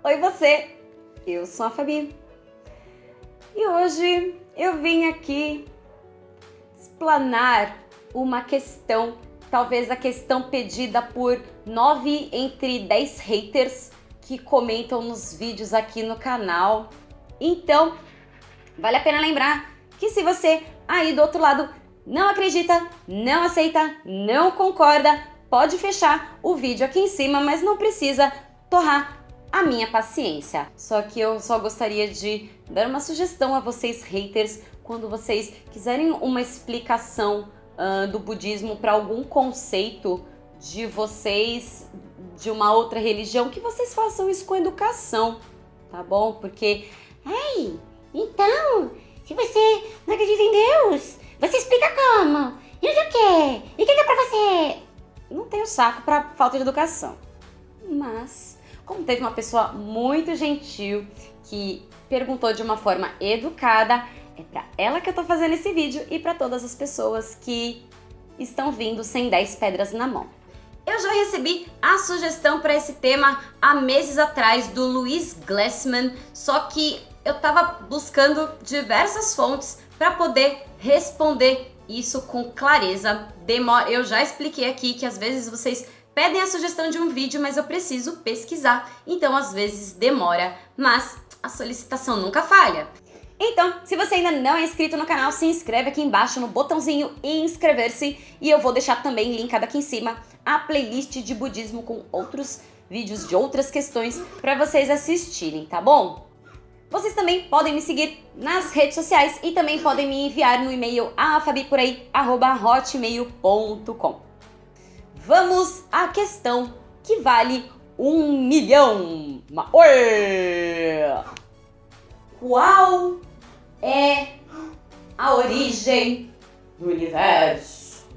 Oi você, eu sou a Fabi e hoje eu vim aqui explanar uma questão, talvez a questão pedida por 9 entre 10 haters que comentam nos vídeos aqui no canal. Então, vale a pena lembrar que se você aí do outro lado não acredita, não aceita, não concorda, pode fechar o vídeo aqui em cima, mas não precisa torrar a minha paciência. Só que eu só gostaria de dar uma sugestão a vocês haters, quando vocês quiserem uma explicação do budismo para algum conceito de vocês, de uma outra religião, que vocês façam isso com educação, tá bom? Porque, ei, então, se você não acredita em Deus, você explica como? E o quê? E o que é pra você? não tenho saco para falta de educação. Mas, como teve uma pessoa muito gentil que perguntou de uma forma educada, é para ela que eu tô fazendo esse vídeo e para todas as pessoas que estão vindo sem 10 pedras na mão. Eu já recebi a sugestão para esse tema há meses atrás do Luiz Glassman, só que eu tava buscando diversas fontes para poder responder isso com clareza. Eu já expliquei aqui que às vezes vocês pedem a sugestão de um vídeo, mas eu preciso pesquisar, então às vezes demora, mas a solicitação nunca falha. Então, se você ainda não é inscrito no canal, se inscreve aqui embaixo no botãozinho inscrever-se e eu vou deixar também linkado aqui em cima a playlist de budismo com outros vídeos de outras questões para vocês assistirem, tá bom? Vocês também podem me seguir nas redes sociais e também podem me enviar no e-mail afabiporei@hotmail.com. Vamos à questão que vale 1 milhão. Oi! Qual é a origem do universo?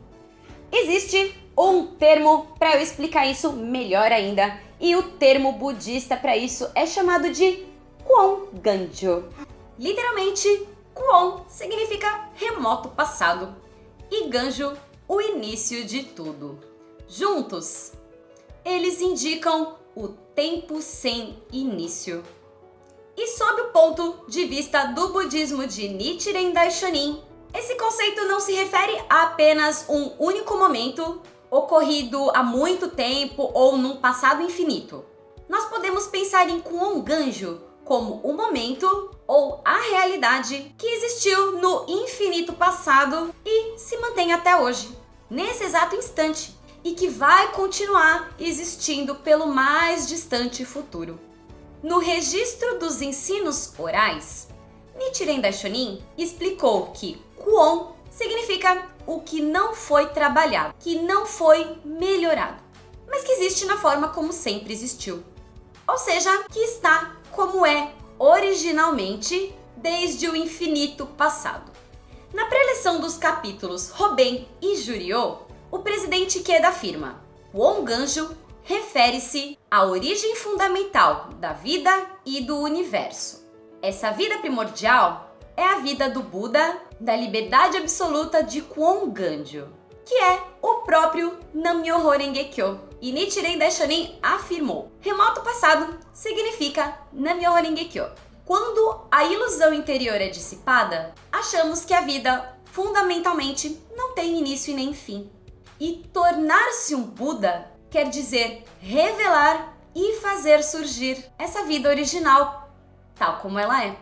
Existe um termo para eu explicar isso melhor ainda, e o termo budista para isso é chamado de Kwon Ganjo. Literalmente, Kwon significa remoto passado e Ganjo, o início de tudo. Juntos, eles indicam o tempo sem início. E sob o ponto de vista do budismo de Nichiren Daishonin, esse conceito não se refere a apenas um único momento ocorrido há muito tempo ou num passado infinito. Nós podemos pensar em Kwon Ganjo como o momento ou a realidade que existiu no infinito passado e se mantém até hoje, nesse exato instante, e que vai continuar existindo pelo mais distante futuro. No registro dos ensinos orais, Nichiren Daishonin explicou que Kwon significa o que não foi trabalhado, que não foi melhorado, mas que existe na forma como sempre existiu. Ou seja, que está como é originalmente desde o infinito passado. Na preleção dos capítulos Hoben e Juryo, o presidente Ikeda afirma: Kwon Ganjo refere-se à origem fundamental da vida e do universo. Essa vida primordial é a vida do Buda, da liberdade absoluta de Kwon Ganjo, que é o próprio Nam-myoho Renge-kyo. E Nichiren Daishonin afirmou: remoto passado significa Nam-myoho Renge-kyo. Quando a ilusão interior é dissipada, achamos que a vida fundamentalmente não tem início e nem fim. E tornar-se um Buda quer dizer revelar e fazer surgir essa vida original, tal como ela é.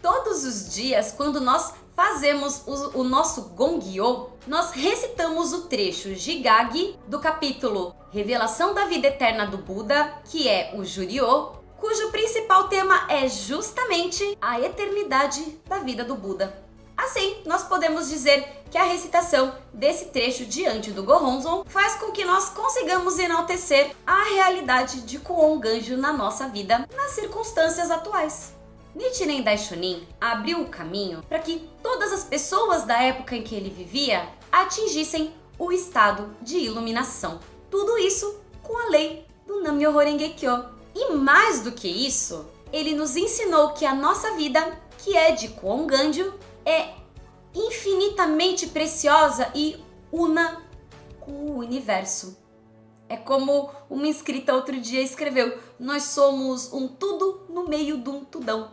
Todos os dias, quando nós fazemos o nosso Gongyo, nós recitamos o trecho Jigagi do capítulo Revelação da Vida Eterna do Buda, que é o Juryo, cujo principal tema é justamente a eternidade da vida do Buda. Assim, nós podemos dizer que a recitação desse trecho diante do Gohonzon faz com que nós consigamos enaltecer a realidade de Kwon Ganjo na nossa vida, nas circunstâncias atuais. Nichiren Daishonin abriu o caminho para que todas as pessoas da época em que ele vivia atingissem o estado de iluminação. Tudo isso com a lei do Nam-myoho Renge-kyo. E mais do que isso, ele nos ensinou que a nossa vida, que é de Kwon Ganjo, é infinitamente preciosa e una com o universo. É como uma inscrita outro dia escreveu: nós somos um tudo no meio de um tudão.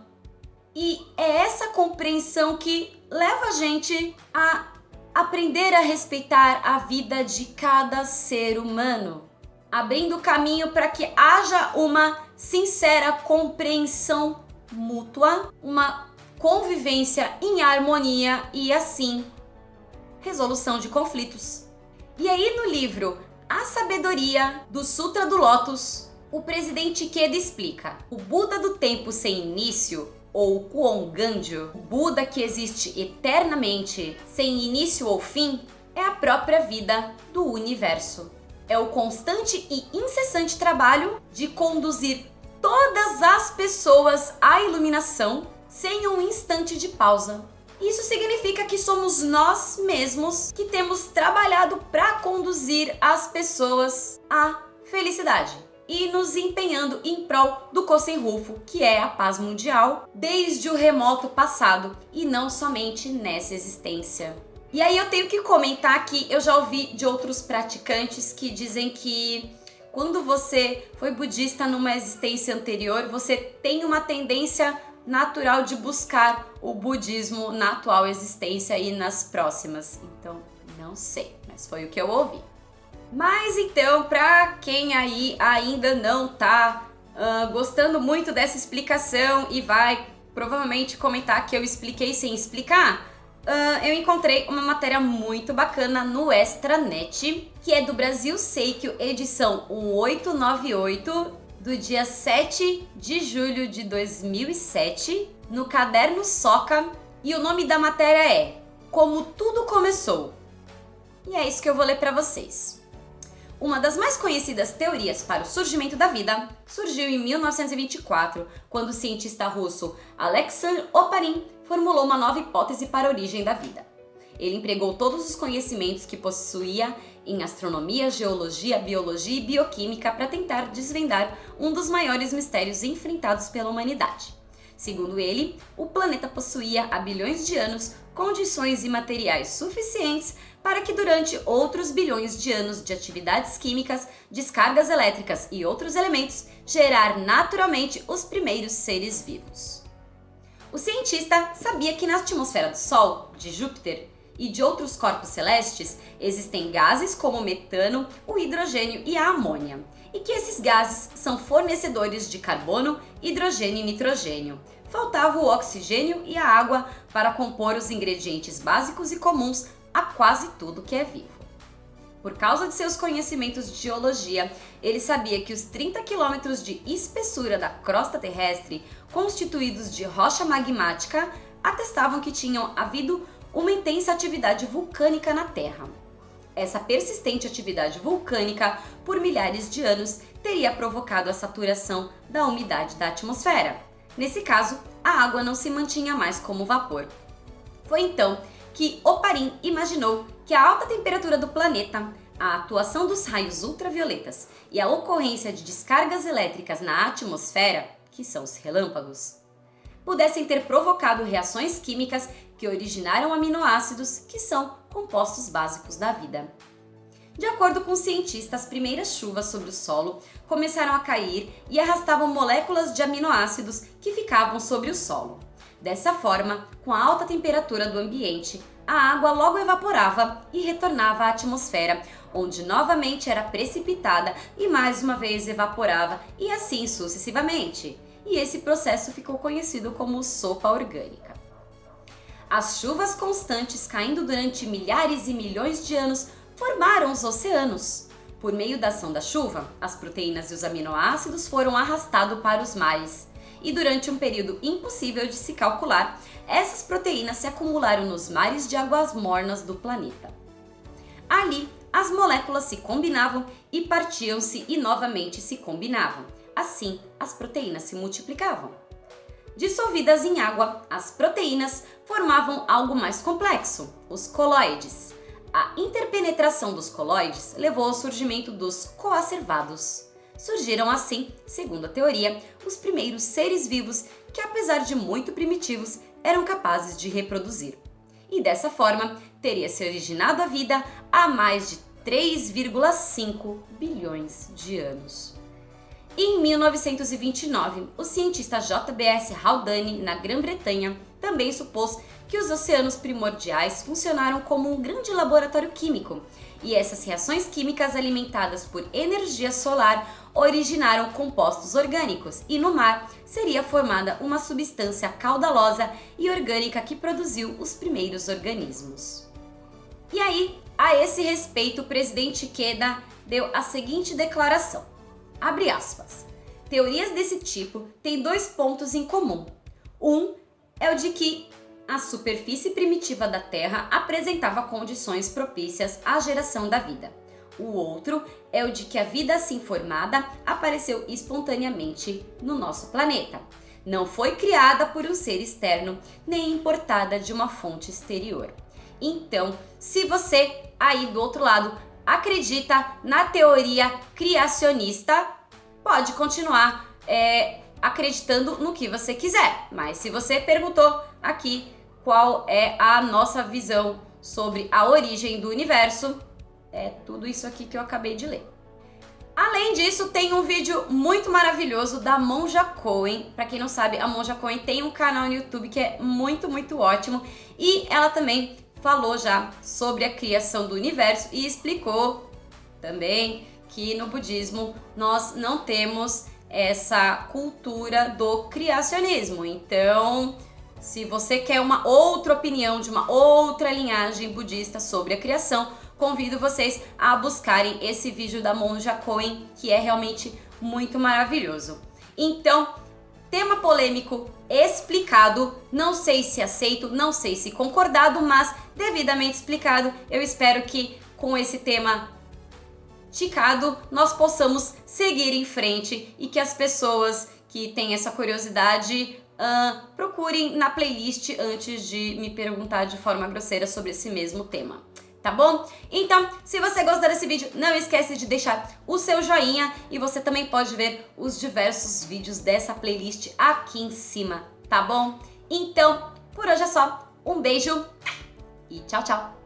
E é essa compreensão que leva a gente a aprender a respeitar a vida de cada ser humano, abrindo caminho para que haja uma sincera compreensão mútua, uma convivência em harmonia e, assim, resolução de conflitos. E aí no livro A Sabedoria do Sutra do Lótus, o presidente Ikeda explica: o Buda do tempo sem início, ou Kuon-Ganjo, o Buda que existe eternamente, sem início ou fim, é a própria vida do universo. É o constante e incessante trabalho de conduzir todas as pessoas à iluminação sem um instante de pausa. Isso significa que somos nós mesmos que temos trabalhado para conduzir as pessoas à felicidade e nos empenhando em prol do Kosen-Rufu, que é a paz mundial, desde o remoto passado e não somente nessa existência. E aí eu tenho que comentar que eu já ouvi de outros praticantes que dizem que quando você foi budista numa existência anterior, você tem uma tendência natural de buscar o budismo na atual existência e nas próximas. Então, não sei, mas foi o que eu ouvi. Mas então, para quem aí ainda não tá gostando muito dessa explicação e vai provavelmente comentar que eu expliquei sem explicar, eu encontrei uma matéria muito bacana no Extranet, que é do Brasil Seikyo, edição 1898, do dia 7 de julho de 2007, no caderno Soka, e o nome da matéria é Como Tudo Começou. E é isso que eu vou ler para vocês. Uma das mais conhecidas teorias para o surgimento da vida surgiu em 1924, quando o cientista russo Alexandre Oparin formulou uma nova hipótese para a origem da vida. Ele empregou todos os conhecimentos que possuía em astronomia, geologia, biologia e bioquímica para tentar desvendar um dos maiores mistérios enfrentados pela humanidade. Segundo ele, o planeta possuía há bilhões de anos condições e materiais suficientes para que durante outros bilhões de anos de atividades químicas, descargas elétricas e outros elementos, gerar naturalmente os primeiros seres vivos. O cientista sabia que na atmosfera do Sol, de Júpiter e de outros corpos celestes existem gases como o metano, o hidrogênio e a amônia, e que esses gases são fornecedores de carbono, hidrogênio e nitrogênio. Faltava o oxigênio e a água para compor os ingredientes básicos e comuns a quase tudo que é vivo. Por causa de seus conhecimentos de geologia, ele sabia que os 30 quilômetros de espessura da crosta terrestre, constituídos de rocha magmática, atestavam que tinham havido uma intensa atividade vulcânica na Terra. Essa persistente atividade vulcânica, por milhares de anos, teria provocado a saturação da umidade da atmosfera. Nesse caso, a água não se mantinha mais como vapor. Foi então que Oparin imaginou que a alta temperatura do planeta, a atuação dos raios ultravioletas e a ocorrência de descargas elétricas na atmosfera, que são os relâmpagos, pudessem ter provocado reações químicas que originaram aminoácidos, que são compostos básicos da vida. De acordo com o cientista, as primeiras chuvas sobre o solo começaram a cair e arrastavam moléculas de aminoácidos que ficavam sobre o solo. Dessa forma, com a alta temperatura do ambiente, a água logo evaporava e retornava à atmosfera, onde novamente era precipitada e mais uma vez evaporava, e assim sucessivamente. E esse processo ficou conhecido como sopa orgânica. As chuvas constantes caindo durante milhares e milhões de anos formaram os oceanos. Por meio da ação da chuva, as proteínas e os aminoácidos foram arrastados para os mares. E durante um período impossível de se calcular, essas proteínas se acumularam nos mares de águas mornas do planeta. Ali, as moléculas se combinavam e partiam-se e novamente se combinavam. Assim, as proteínas se multiplicavam. Dissolvidas em água, as proteínas formavam algo mais complexo, os coloides. A interpenetração dos coloides levou ao surgimento dos coacervados. Surgiram assim, segundo a teoria, os primeiros seres vivos que, apesar de muito primitivos, eram capazes de reproduzir. E dessa forma, teria se originado a vida há mais de 3,5 bilhões de anos. Em 1929, o cientista J.B.S. Haldane, na Grã-Bretanha, também supôs que os oceanos primordiais funcionaram como um grande laboratório químico, e essas reações químicas alimentadas por energia solar originaram compostos orgânicos, e no mar seria formada uma substância caudalosa e orgânica que produziu os primeiros organismos. E aí, a esse respeito, o presidente Ikeda deu a seguinte declaração, abre aspas, teorias desse tipo têm 2 pontos em comum. Um é o de que a superfície primitiva da Terra apresentava condições propícias à geração da vida. O outro é o de que a vida assim formada apareceu espontaneamente no nosso planeta. Não foi criada por um ser externo, nem importada de uma fonte exterior. Então, se você aí do outro lado acredita na teoria criacionista, pode continuar acreditando no que você quiser. Mas se você perguntou aqui qual é a nossa visão sobre a origem do universo, é tudo isso aqui que eu acabei de ler. Além disso, tem um vídeo muito maravilhoso da Monja Coen. Para quem não sabe, a Monja Coen tem um canal no YouTube que é muito, muito ótimo. E ela também falou já sobre a criação do universo e explicou também que no budismo nós não temos essa cultura do criacionismo. Então, se você quer uma outra opinião de uma outra linhagem budista sobre a criação, convido vocês a buscarem esse vídeo da Monja Coen, que é realmente muito maravilhoso. Então, tema polêmico explicado, não sei se aceito, não sei se concordado, mas devidamente explicado. Eu espero que com esse tema ticado nós possamos seguir em frente e que as pessoas que têm essa curiosidade procurem na playlist antes de me perguntar de forma grosseira sobre esse mesmo tema. Tá bom? Então, se você gostou desse vídeo, não esquece de deixar o seu joinha e você também pode ver os diversos vídeos dessa playlist aqui em cima, tá bom? Então, por hoje é só. Um beijo e tchau, tchau!